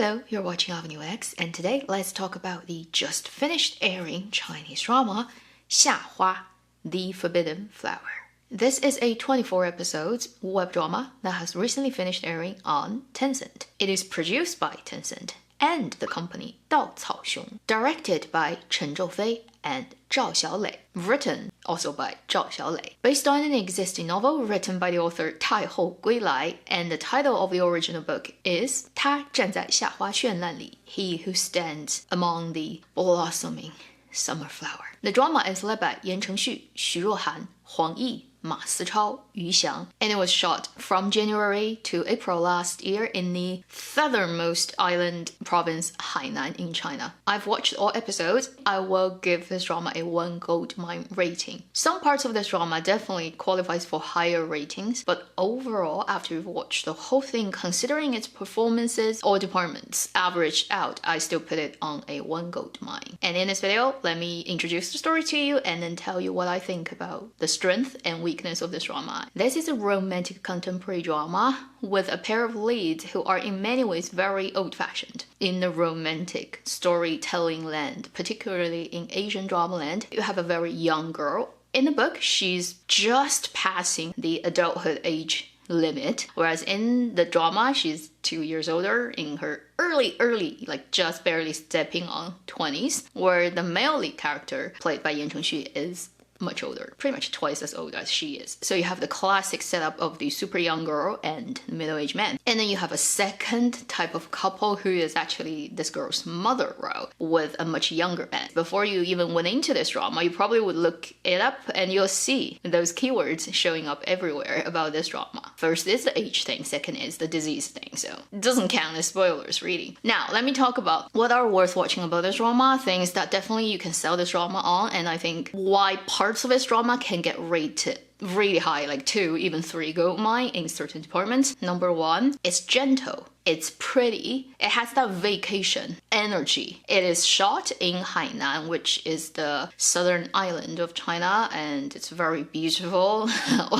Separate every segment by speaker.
Speaker 1: Hello, you're watching Avenue X, and today let's talk about the just finished airing Chinese drama 夏花, The Forbidden Flower. This is a 24 episodes web drama that has recently finished airing on Tencent. It is produced by Tencent and the company 稻草熊, directed by Chen Zhoufei and Zhao Xiaolei, written also by Zhao Xiaolei, based on an existing novel written by the author 太后归来, and the title of the original book is 他站在夏花绚烂里, He who stands among the blossoming summer flower. The drama is led by Yan Chengxu, Xu Ruohan, Huang Yi, Ma Sichao, Yu Xiang, and it was shot from January to April last year in the southernmost island province Hainan in China. I've watched all episodes. I will give this drama a 1 gold mine rating. Some parts of this drama definitely qualifies for higher ratings, but overall, after you've watched the whole thing, considering its performances or departments averaged out, I still put it on a 1 gold mine. And in this video, let me introduce the story to you and then tell you what I think about the strength and weakness of this drama. This is a romantic contemporary drama with a pair of leads who are in many ways very old-fashioned. In the romantic storytelling land, particularly in Asian drama land, you have a very young girl. In the book, she's just passing the adulthood age limit, whereas in the drama, she's 2 years older, in her early, like just barely stepping on 20s, where the male lead character, played by Yan Chengxu, is much older, pretty much twice as old as she is. So you have the classic setup of the super young girl and middle-aged man. And then you have a second type of couple who is actually this girl's mother role with a much younger man. Before you even went into this drama, you probably would look it up and you'll see those keywords showing up everywhere about this drama. First is the age thing, second is the disease thing, so it doesn't count as spoilers really. Now, let me talk about what are worth watching about this drama, things that definitely you can sell this drama on, and I think why parts of this drama can get rated really high, like 2, even 3 gold mine in certain departments. Number 1, it's gentle. It's pretty. It has that vacation energy. It is shot in Hainan, which is the southern island of China, and it's very beautiful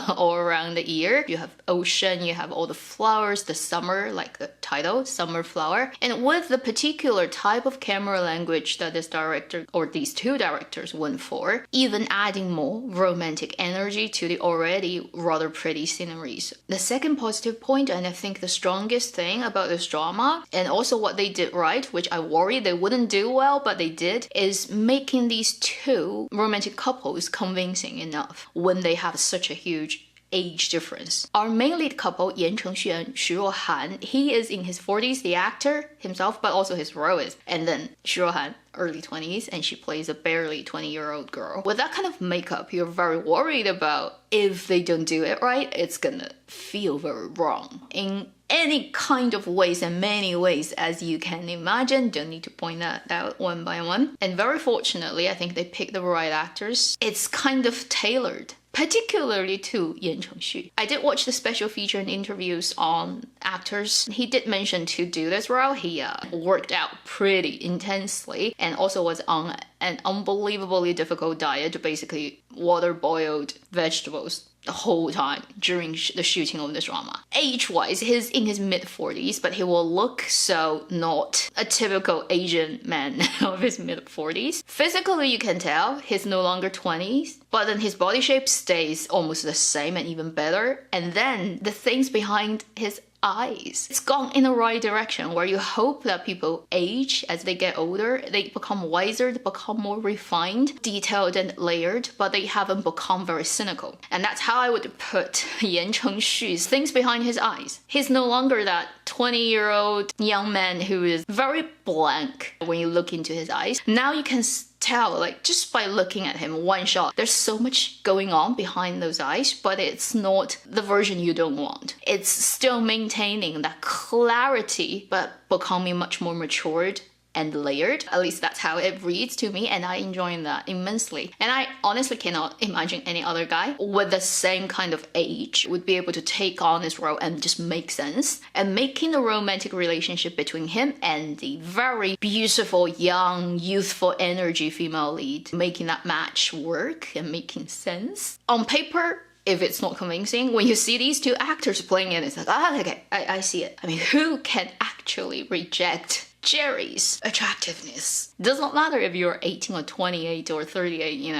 Speaker 1: all around the year. You have ocean, you have all the flowers, the summer, like the title, summer flower. And with the particular type of camera language that this director or these two directors went for, even adding more romantic energy to the already rather pretty sceneries. The second positive point, and I think the strongest thing about this drama, and also what they did right, which I worried they wouldn't do well, but they did, is making these two romantic couples convincing enough when they have such a huge age difference. Our main lead couple, Yan Chengxu and Xu Ruohan, he is in his 40s, the actor himself, but also his role is. And then Xu Ruohan, early 20s, and she plays a barely 20-year-old girl. With that kind of makeup, you're very worried about if they don't do it right, it's gonna feel very wrong. In any kind of ways and many ways as you can imagine, don't need to point that out one by one. And very fortunately, I think they picked the right actors. It's kind of tailored, particularly to Yan Chengxu. I did watch the special feature and interviews on actors. He did mention to do this role. He worked out pretty intensely and also was on an unbelievably difficult diet, basically water-boiled vegetables the whole time during the shooting of this drama. Age-wise, he's in his mid-40s, but he will look so not a typical Asian man of his mid-40s. Physically, you can tell he's no longer 20s, but then his body shape stays almost the same and even better. And then the things behind his eyes, it's gone in the right direction where you hope that people age as they get older, they become wiser, they become more refined, detailed and layered, but they haven't become very cynical. And that's how I would put Yan Chengxu's things behind his eyes. He's no longer that 20-year-old young man who is very blank when you look into his eyes. Now you can tell, like, just by looking at him one shot, there's so much going on behind those eyes, but it's not the version you don't want. It's still maintaining that clarity, but becoming much more matured and layered. At least that's how it reads to me, and I enjoy that immensely. And I honestly cannot imagine any other guy with the same kind of age would be able to take on this role and just make sense. And making the romantic relationship between him and the very beautiful, young, youthful energy female lead, making that match work and making sense. On paper, if it's not convincing, when you see these two actors playing it, it's like, okay, I see it. I mean, who can actually actually reject Jerry's attractiveness. Does not matter if you're 18 or 28 or 38,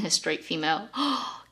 Speaker 1: a straight female.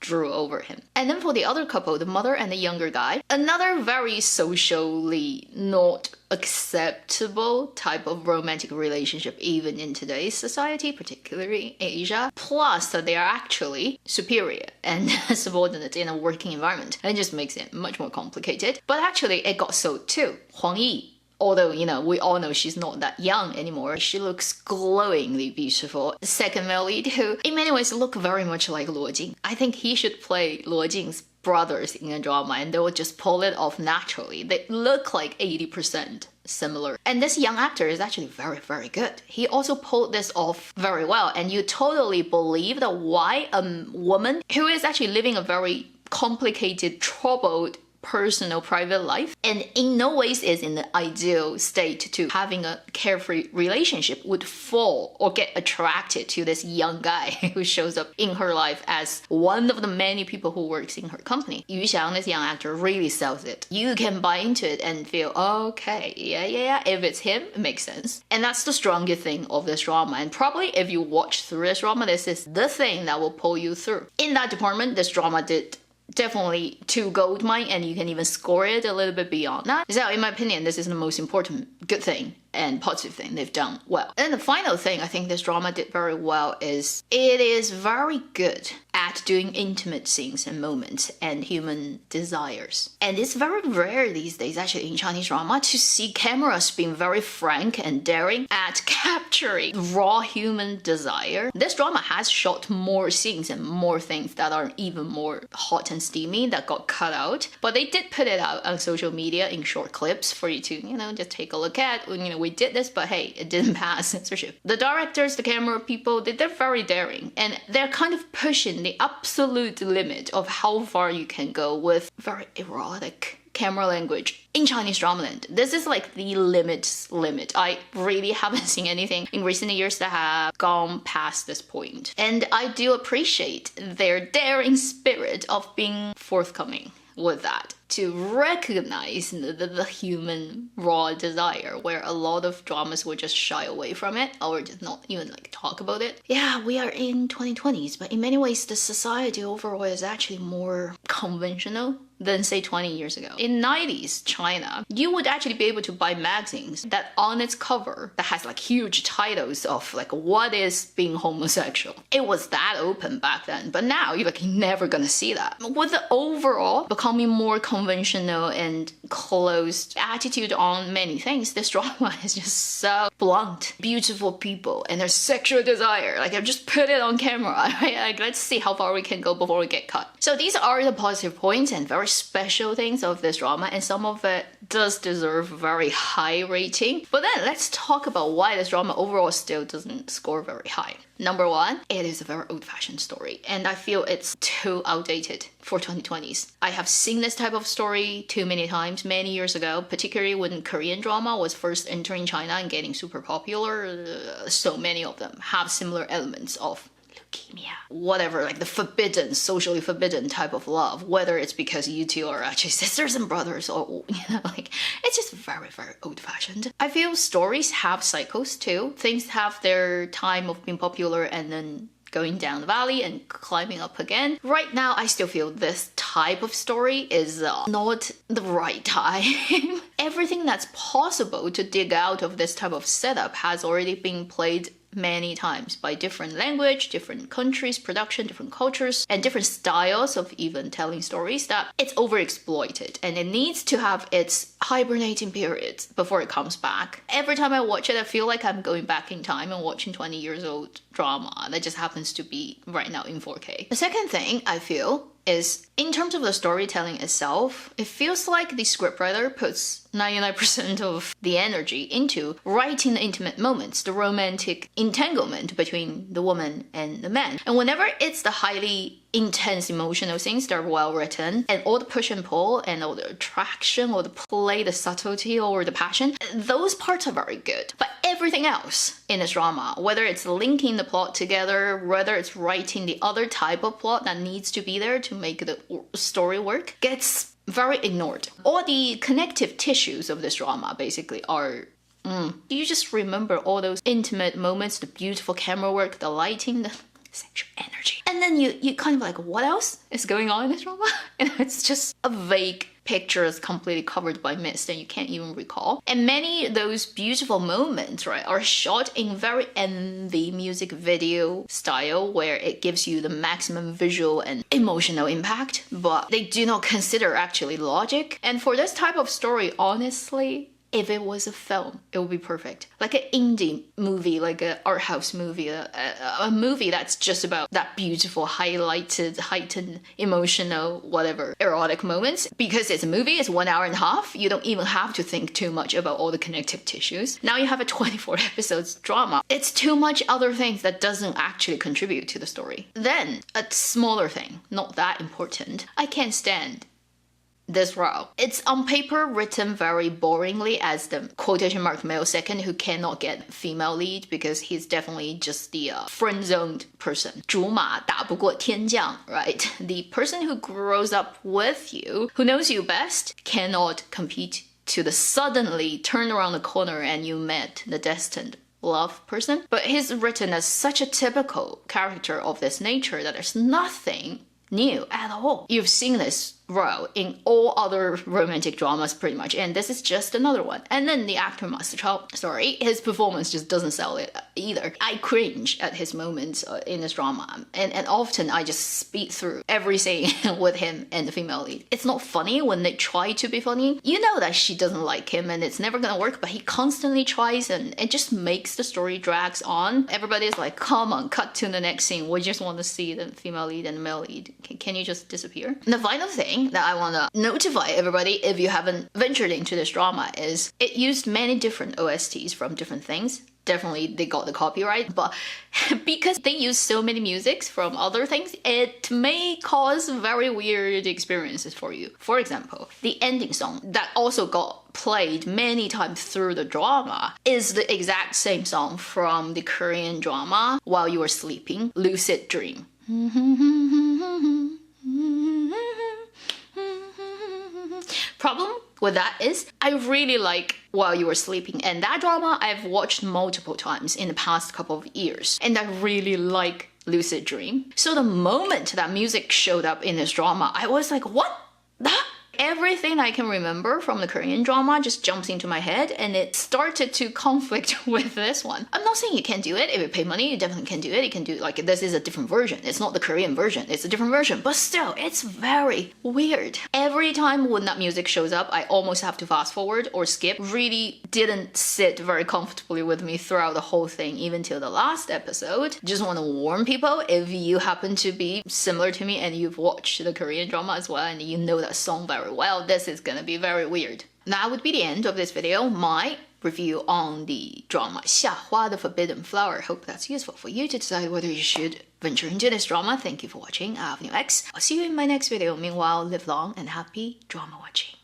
Speaker 1: Drew over him. And then for the other couple, the mother and the younger guy, another very socially not acceptable type of romantic relationship even in today's society, particularly Asia. Plus that they are actually superior and subordinate in a working environment. And it just makes it much more complicated. But actually it got sold too. Huang Yi. Although, we all know she's not that young anymore. She looks glowingly beautiful. The second male lead, who in many ways look very much like Luo Jing. I think he should play Luo Jing's brothers in a drama and they will just pull it off naturally. They look like 80% similar. And this young actor is actually very, very good. He also pulled this off very well. And you totally believe that why a woman who is actually living a very complicated, troubled, personal private life and in no ways is in the ideal state to having a carefree relationship would fall or get attracted to this young guy who shows up in her life as one of the many people who works in her company. Yu Xiang, this young actor, really sells it. You can buy into it and feel, okay, yeah, if it's him, it makes sense. And that's the strongest thing of this drama. And probably if you watch through this drama, this is the thing that will pull you through. In that department, this drama did definitely 2 gold mine, and you can even score it a little bit beyond that. So in my opinion, this is the most important good thing and positive thing they've done well. And the final thing I think this drama did very well is it is very good at doing intimate scenes and moments and human desires. And it's very rare these days actually in Chinese drama to see cameras being very frank and daring at capturing raw human desire. This drama has shot more scenes and more things that are even more hot and steamy that got cut out, but they did put it out on social media in short clips for you to, just take a look at. We did this, but hey, it didn't pass censorship. The directors, the camera people, they're very daring and they're kind of pushing the absolute limit of how far you can go with very erotic camera language in Chinese drama land. This is like the limit. I really haven't seen anything in recent years that have gone past this point. And I do appreciate their daring spirit of being forthcoming with that, to recognize the human raw desire, where a lot of dramas would just shy away from it or just not even talk about it. Yeah, we are in 2020s, but in many ways the society overall is actually more conventional than say 20 years ago. In 90s China, you would actually be able to buy magazines that on its cover that has huge titles of what is being homosexual. It was that open back then, but now you're never gonna see that. With the overall becoming more conventional and closed attitude on many things, this drama is just so blunt. Beautiful people and their sexual desire, I've just put it on camera. Let's see how far we can go before we get cut. So these are the positive points and very special things of this drama, and some of it does deserve a very high rating. But then let's talk about why this drama overall still doesn't score very high. Number one, it is a very old-fashioned story, and I feel it's too outdated for 2020s. I have seen this type of story too many times many years ago, particularly when Korean drama was first entering China and getting super popular. So many of them have similar elements of leukemia, whatever, the forbidden, socially forbidden type of love, whether it's because you two are actually sisters and brothers or, it's just very, very old-fashioned. I feel stories have cycles too. Things have their time of being popular and then going down the valley and climbing up again. Right now, I still feel this type of story is not the right time. Everything that's possible to dig out of this type of setup has already been played many times by different language, different countries, production, different cultures, and different styles of even telling stories, that it's overexploited and it needs to have its hibernating periods before it comes back. Every time I watch it, I feel like I'm going back in time and watching 20 years old drama that just happens to be right now in 4K. The second thing I feel is, in terms of the storytelling itself, it feels like the scriptwriter puts 99% of the energy into writing the intimate moments, the romantic entanglement between the woman and the man. And whenever it's the highly intense emotional scenes that are well written, and all the push and pull and all the attraction or the play, the subtlety or the passion, those parts are very good. But everything else in this drama, whether it's linking the plot together, whether it's writing the other type of plot that needs to be there to make the story work, gets very ignored. All the connective tissues of this drama basically are you just remember all those intimate moments, the beautiful camera work, the lighting, the sexual energy. And then you kind of like, what else is going on in this drama? And it's just a vague picture is completely covered by mist and you can't even recall. And many of those beautiful moments, right, are shot in very envy music video style where it gives you the maximum visual and emotional impact, but they do not consider actually logic. And for this type of story, honestly, if it was a film, it would be perfect. Like an indie movie, like an art house movie, a movie that's just about that beautiful, highlighted, heightened, emotional, whatever, erotic moments. Because it's a movie, it's 1 hour and a half, you don't even have to think too much about all the connective tissues. Now you have a 24 episodes drama. It's too much other things that doesn't actually contribute to the story. Then, a smaller thing, not that important, I can't stand this row. It's on paper written very boringly as the quotation mark male second who cannot get female lead because he's definitely just the friend-zoned person. 竹马打不过天将, right? The person who grows up with you, who knows you best, cannot compete to the suddenly turn around the corner and you met the destined love person. But he's written as such a typical character of this nature that there's nothing new at all. You've seen this role in all other romantic dramas pretty much, and this is just another one. And then the actor Master Chow, sorry, his performance just doesn't sell it either. I cringe at his moments in this drama, and often I just speed through every scene with him and the female lead. It's not funny when they try to be funny. You know that she doesn't like him and it's never gonna work, but he constantly tries and it just makes the story drags on. Everybody's like, come on, cut to the next scene. We just want to see the female lead and the male lead. Can you just disappear? And the final thing that I want to notify everybody if you haven't ventured into this drama is it used many different OSTs from different things. Definitely they got the copyright, but because they use so many musics from other things, it may cause very weird experiences for you. For example, the ending song that also got played many times through the drama is the exact same song from the Korean drama While You Were Sleeping, Lucid Dream. Problem with that is I really like While You Were Sleeping, and that drama I've watched multiple times in the past couple of years, and I really like Lucid Dream. So the moment that music showed up in this drama, I was like, what? That? Everything I can remember from the Korean drama just jumps into my head, and it started to conflict with this one. I'm not saying you can't do it. If you pay money, you definitely can do it. You can do, like, this is a different version. It's not the Korean version. It's a different version. But still, it's very weird. Every time when that music shows up, I almost have to fast forward or skip. Really didn't sit very comfortably with me throughout the whole thing, even till the last episode. Just want to warn people, if you happen to be similar to me and you've watched the Korean drama as well and you know that song very well, this is gonna be very weird. That would be the end of this video, my review on the drama 夏花 the Forbidden Flower. Hope that's useful for you to decide whether you should venture into this drama. Thank you for watching. I'm Avenue X. I'll see you in my next video. Meanwhile, live long and happy drama watching.